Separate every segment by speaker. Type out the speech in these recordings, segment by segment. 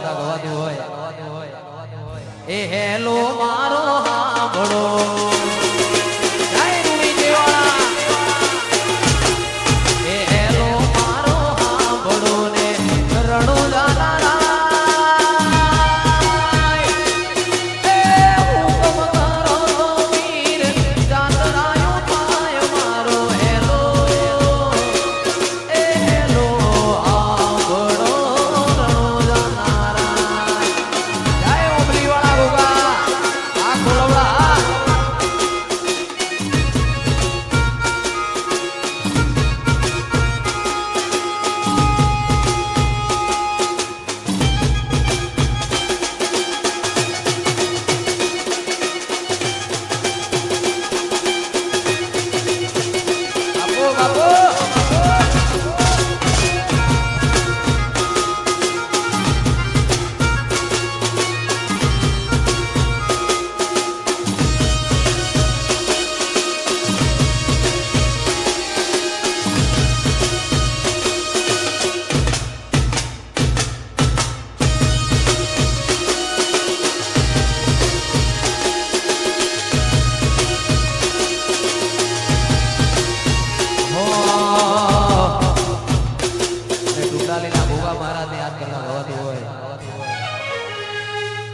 Speaker 1: આ ગવાતું હોય એ હેલો મારો હાંભળો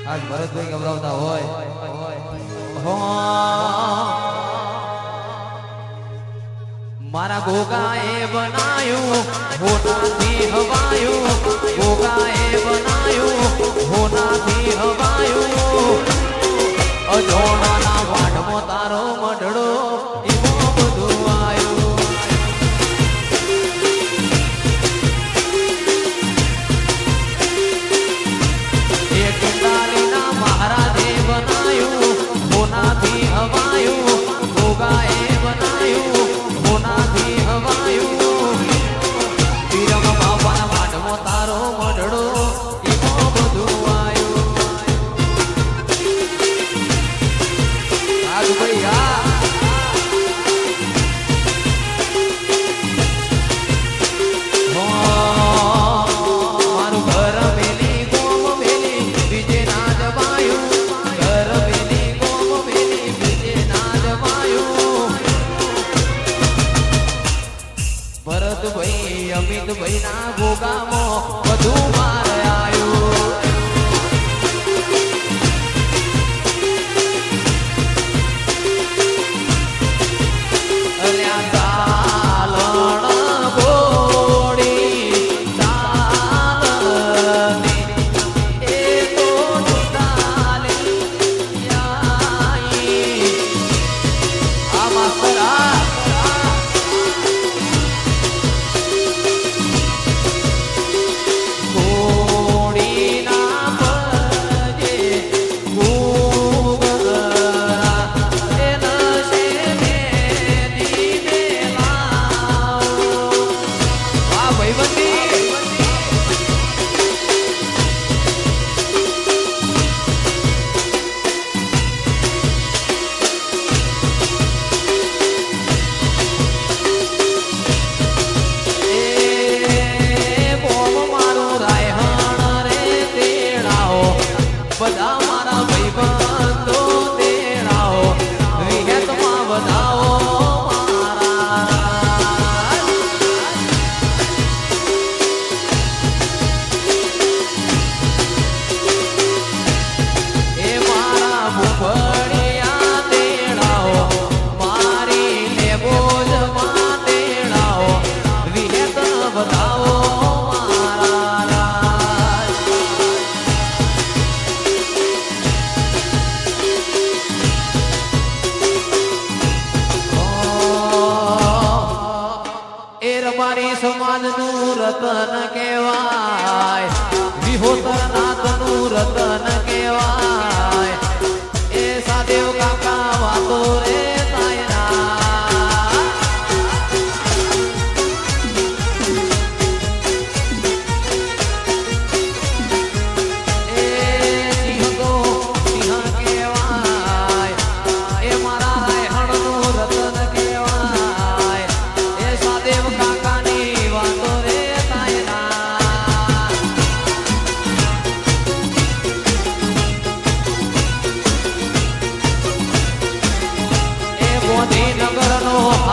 Speaker 1: आज भरतभाई गवरावता होय मारा गोगाए बनायो होनाथी हवायो गोगाए बनायो होनाथी हवायो अजोणाना वाढमो तारो मढड़ो इमो बधु आयो महाराजे बनायो होनाथी हवायो गोगाए बनायो होनाथी हवायो वीरम बापाना वाडमो तारो मढड़ो इमो बधु आयो आज भैया अमित भाई ना गोगामो बधु मार आयो अल्या चालण गोड़ी चालनी ए तो चाली आई आ मास्तरा બધા મારા ભાઈબંધો તેડાઓ વિહેતમાં વધાવો મારા એ મારા ભૂપડિયા તેડાઓ મારી લેબોજમાં તેડાઓ વિહેત વધાવો समाज નું રતન કહેવાય વિહોતર નાથ નું રતન કહેવાય એ સાદેવ કાકા વાતો રે તાયના એ સિંહ તો સિંહ કહેવાય એ મારા રાયહણ નું રતન કહેવાય એ સાદેવ કાકા ની વાતો રે તાયના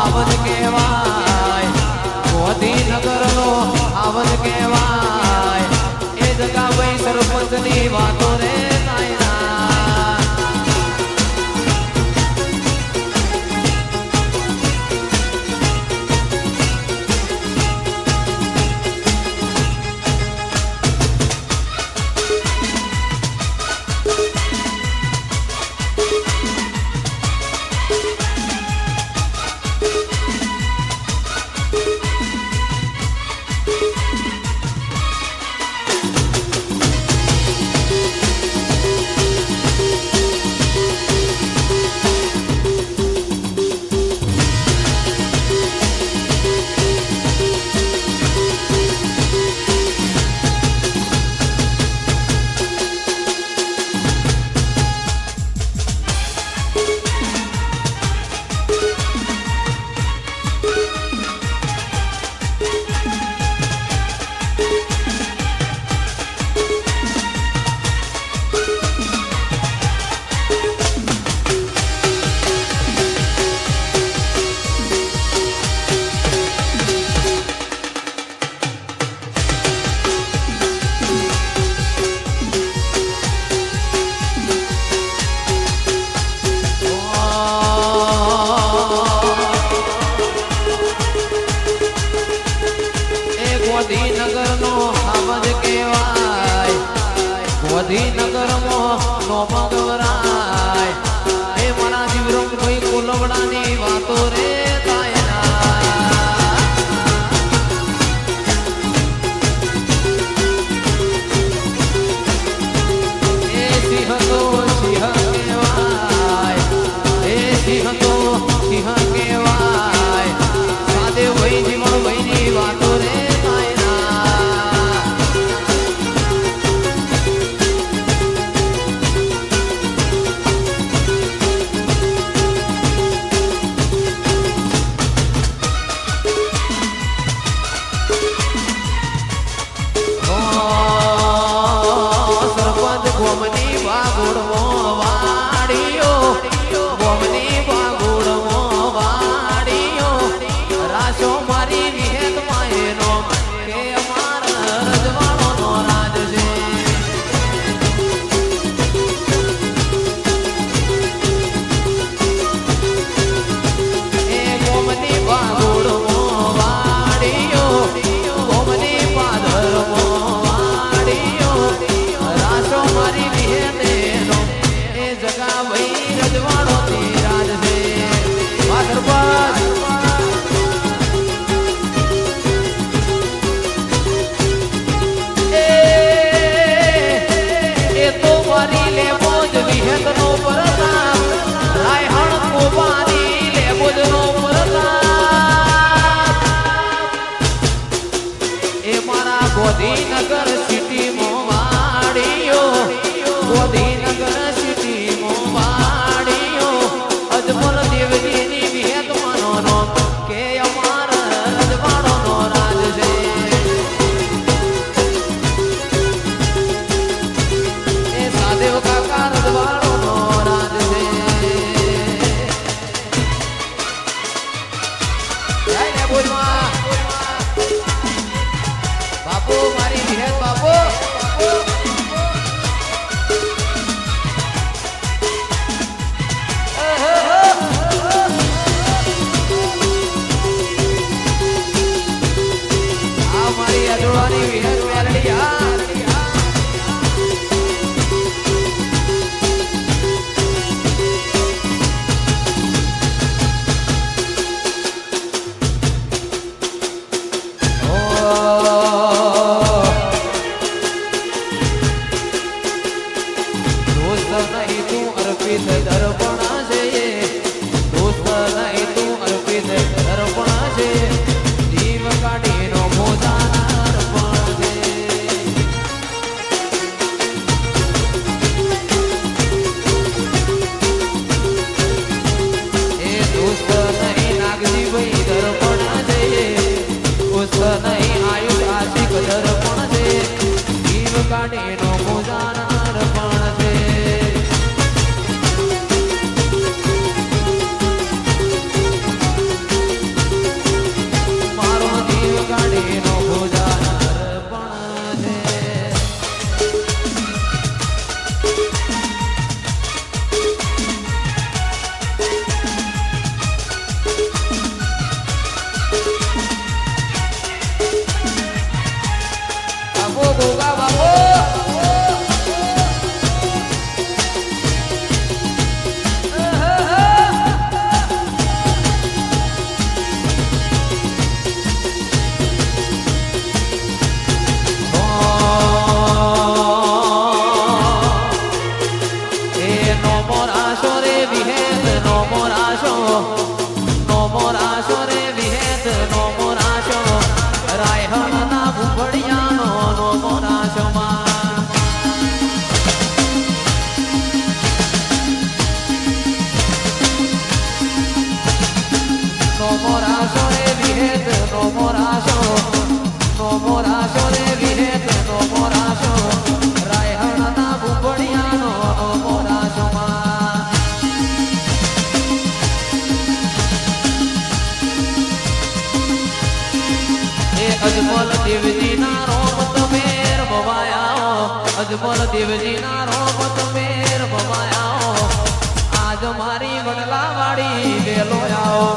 Speaker 1: આવજ કહેવાય ગોધીનગરનો આવજ કહેવાય એ જગાભાઈ સરપંચની વાતો રે નાયના ગોધીનગરનો આવજ કહેવાય ગોધીનગરમાં નો મગવરાય એ મારા જીવરમ કોઈ કોલવડાની વાતો રે તાયના એ સિંહ તો સિંહ કહેવાય એ સિંહ તો સિંહ કહેવાય સાદે ભાઈ જીવન ભાઈની વાતો રે ગોમની વાગોડમો વાડીયો ગોમની વાગોડમો વાડીયો રાશો મારી વિહેત માયનો કે અમારા રજવાડોનો રાજ છે એ ગોમની વાગોડમો વાડીયો ગોમની પાદરમો વાડીયો રાશો મારી વિહેતનો એ જગા ભાઈ રજવાડો થી રાજ છે વાદરબાજ એ તો મારી લેબો જ વિહેતનો પરતાપ રાયહણ કો મારી લેબો જ નો પરતાપ એ મારા ગોધીનગર સિટી મોવાડીયો ગોધીનગર સિટી મોવાડીયો અજમલ દેવજીની વિહેત માનો કે અમારા રજવાડોનો રાજ છે એ સાદેવ કાકા રજવાડોનો રાજ છે જય ને બોલમાં બાપુ મારી વિહેત બાપુ મારી અજોડાની વિહેત મેલડી દોસ્ત નહીં તું અર્પિત દર્પણ છે દોસ્ત નહીં તું અર્પિત દર્પણ છે જીવ કાઢીનો મોજાના અર્પણ નો મોરાશો રે વિહેત નો મોરાશો નો મોરાશો રે વિહેત નો મોરાશો રાયહણના ભૂપડિયાનો નો મોરાશો માં એ અજમલ દેવજીના રોમ તમે રમવાયા અજમલ દેવજીના રોમ તમે રમવાયા આજ મારી વડલા વાડી વેલો આવો